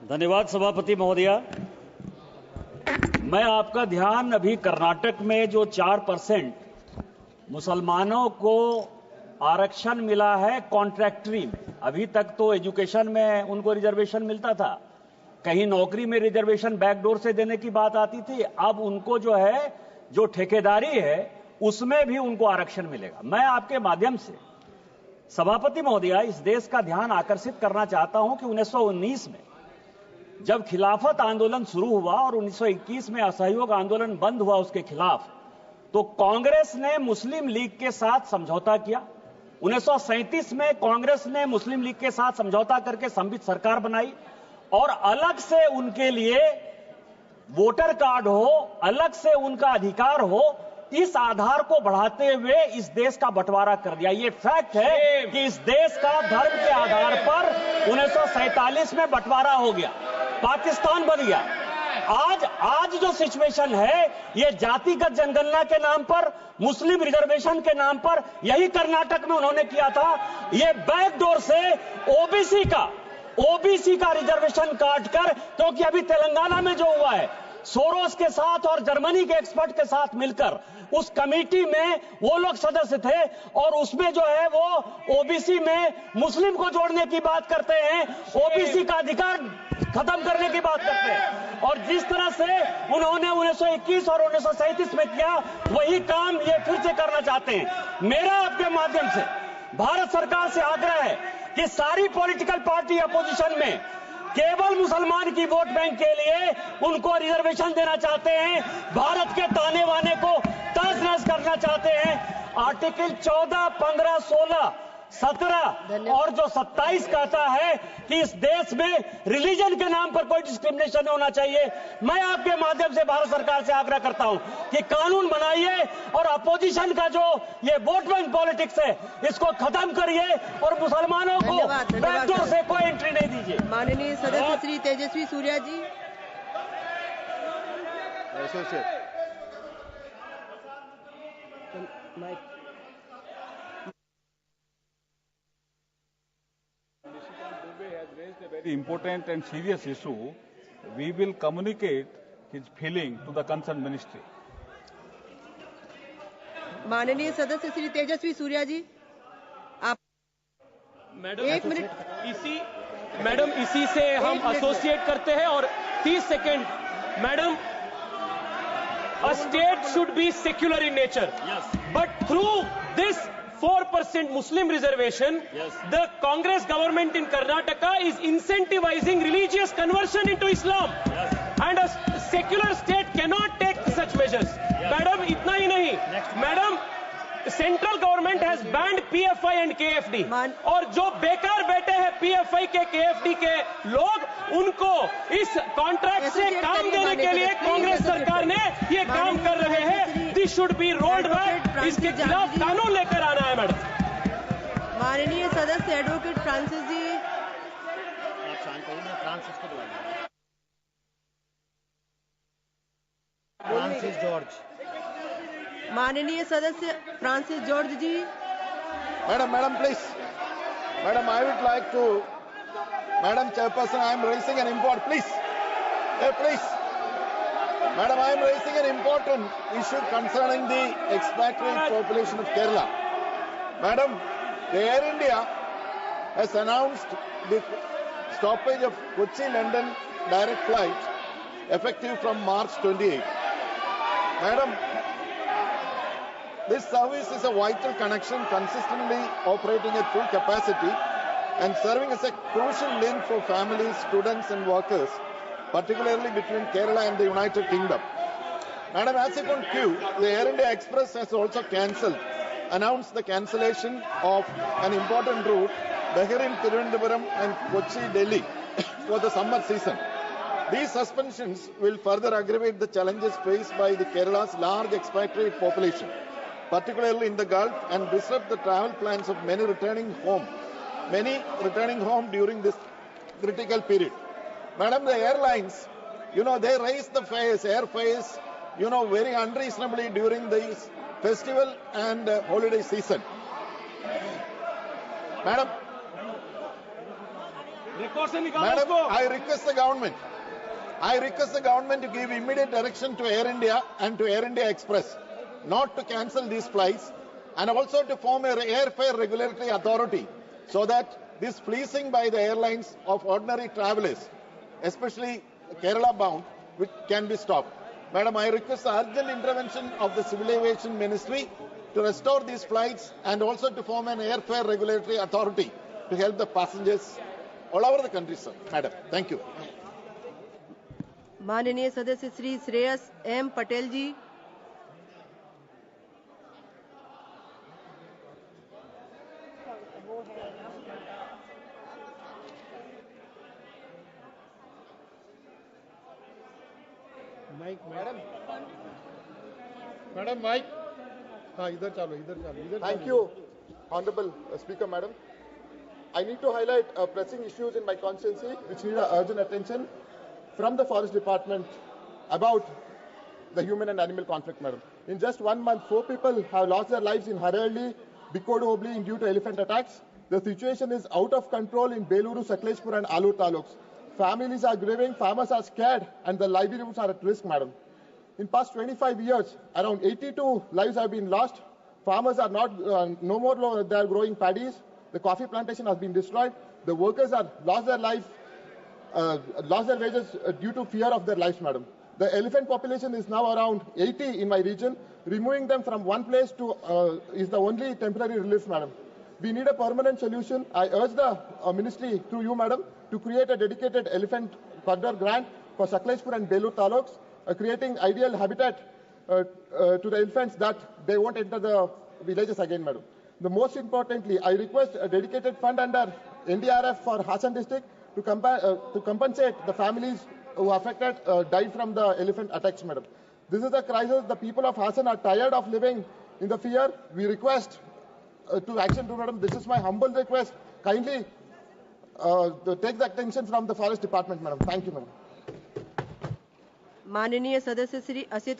धन्यवाद सभापति महोदया। मैं आपका ध्यान अभी कर्नाटक में जो 4% मुसलमानों को आरक्षण मिला है कॉन्ट्रैक्टरी में, अभी तक तो एजुकेशन में उनको रिजर्वेशन मिलता था, कहीं नौकरी में रिजर्वेशन बैकडोर से देने की बात आती थी, अब उनको जो है जो ठेकेदारी है उसमें भी उनको आरक्षण मिलेगा। मैं आपके माध्यम से सभापति महोदया इस देश का ध्यान आकर्षित करना चाहता हूं कि 1919 में जब खिलाफत आंदोलन शुरू हुआ और 1921 में असहयोग आंदोलन बंद हुआ उसके खिलाफ, तो कांग्रेस ने मुस्लिम लीग के साथ समझौता किया। 1937 में कांग्रेस ने मुस्लिम लीग के साथ समझौता करके संवित सरकार बनाई और अलग से उनके लिए वोटर कार्ड हो, अलग से उनका अधिकार हो, इस आधार को बढ़ाते हुए इस देश का बंटवारा कर दिया। ये फैक्ट है कि इस देश का धर्म के आधार पर 1947 में बंटवारा हो गया, पाकिस्तान बन गया। आज जो सिचुएशन है ये जातिगत जनगणना के नाम पर, मुस्लिम रिजर्वेशन के नाम पर, यही कर्नाटक में उन्होंने किया था। ये बैकडोर से ओबीसी का रिजर्वेशन काटकर, क्योंकि अभी तेलंगाना में जो हुआ है सोरोस के साथ और जर्मनी के एक्सपर्ट के साथ मिलकर उस कमेटी में वो लोग सदस्य थे और उसमें जो है वो ओबीसी में मुस्लिम को जोड़ने की बात करते हैं, ओबीसी का अधिकार खत्म करने की बात करते हैं। और जिस तरह से उन्होंने 1921 और 1937 में किया वही काम ये फिर से करना चाहते हैं। मेरा आपके माध्यम से भारत सरकार से आग्रह है कि सारी पॉलिटिकल पार्टी अपोजिशन में केवल मुसलमान की वोट बैंक के लिए उनको रिजर्वेशन देना चाहते हैं, भारत के ताने बाने को तहस नहस करना चाहते हैं। आर्टिकल 14, 15, 16, 17 और जो 27 कहता है कि इस देश में रिलीजन के नाम पर कोई डिस्क्रिमिनेशन नहीं होना चाहिए। मैं आपके माध्यम से भारत सरकार से आग्रह करता हूं कि कानून बनाइए और अपोजिशन का जो ये वोट बैंक पॉलिटिक्स है इसको खत्म करिए और मुसलमानों को बैकडोर से कोई एंट्री नहीं दीजिए। माननीय सदस्य श्री तेजस्वी सूर्या जी। Very important and serious issue. We will communicate his feeling to the concerned ministry. माननीय सदस्य श्री तेजस्वी सूर्या जी, आप मैडम एक मिनट। मैडम इसी से हम एसोसिएट करते हैं और 30 second. Madam, a state should be secular in nature, but through this 4% Muslim reservation, the Congress government in Karnataka is incentivizing religious conversion into Islam, and a secular state cannot take such measures. Madam, itna hi nahi, madam, central government has banned PFI and KFD, और जो बेकार बैठे हैं PFI के KFD के लोग, उनको इस कॉन्ट्रैक्ट से काम देने के लिए कांग्रेस सरकार ने ये काम कर रहे हैं। This should be rolled back, इसके खिलाफ कानून लेकर आना है। मैडम, माननीय सदस्य advocate Francis ji. Francis George. माननीय सदस्य Francis George ji. Madam, please. Madam, I would like to, Madam Chairperson, I am raising an important, please. Please. Madam, I am raising an important issue concerning the expatriate population of Kerala. Madam, the Air India has announced the stoppage of Kochi-London direct flight effective from March 28. Madam, this service is a vital connection consistently operating at full capacity and serving as a crucial link for families, students and workers, particularly between Kerala and the United Kingdom. Madam, as if on cue, the Air India Express has also announced the cancellation of an important route, Bahrain, Tirunelveli and Kochi, Delhi for the summer season. These suspensions will further aggravate the challenges faced by the Kerala's large expatriate population, particularly in the Gulf, and disrupt the travel plans of many returning home during this critical period. Madam, the airlines, they raise the airfares, very unreasonably during this festival and holiday season. Record से निकालो Madam, उसको। I request the government to give immediate direction to Air India and to Air India Express not to cancel these flights, and also to form an airfare regulatory authority so that this fleecing by the airlines of ordinary travelers, especially Kerala bound, can be stopped. Madam, I request the urgent intervention of the Civil Aviation Ministry to restore these flights and also to form an airfare regulatory authority to help the passengers all over the country, sir. Madam, thank you. माननीय सदस्य Shri Shreyas M Patel जी। Madam mic, हाँ इधर चालो। Thank you, Honorable Speaker, Madam. I need to highlight pressing issues in my constituency which need urgent attention from the Forest Department about the human and animal conflict, Madam. In just 1 month, 4 people have lost their lives in Haralli, Bikodu Hobli due to elephant attacks. The situation is out of control in Beluru, Sakleshpur and Alur taluks. Families are grieving, farmers are scared, and the livelihoods are at risk, Madam. In past 25 years, around 82 lives have been lost. Farmers are no more they are growing paddies. The coffee plantation has been destroyed. The workers have lost their wages due to fear of their lives, Madam. The elephant population is now around 80 in my region. Removing them from one place to is the only temporary relief, Madam. We need a permanent solution. I urge the ministry through you, Madam, to create a dedicated elephant corridor grant for Sakleshpur and Belur taluks, creating ideal habitat to the elephants that they won't enter the villages again, Madam. The most importantly, I request a dedicated fund under NDRF for Hassan district to compensate the families who affected, died from the elephant attacks, Madam. This is a crisis. The people of Hassan are tired of living in the fear. We request to action to, Madam. This is my humble request. Kindly take the attention from the Forest Department, Madam. Thank you, Madam. माननीय सदस्य श्री असित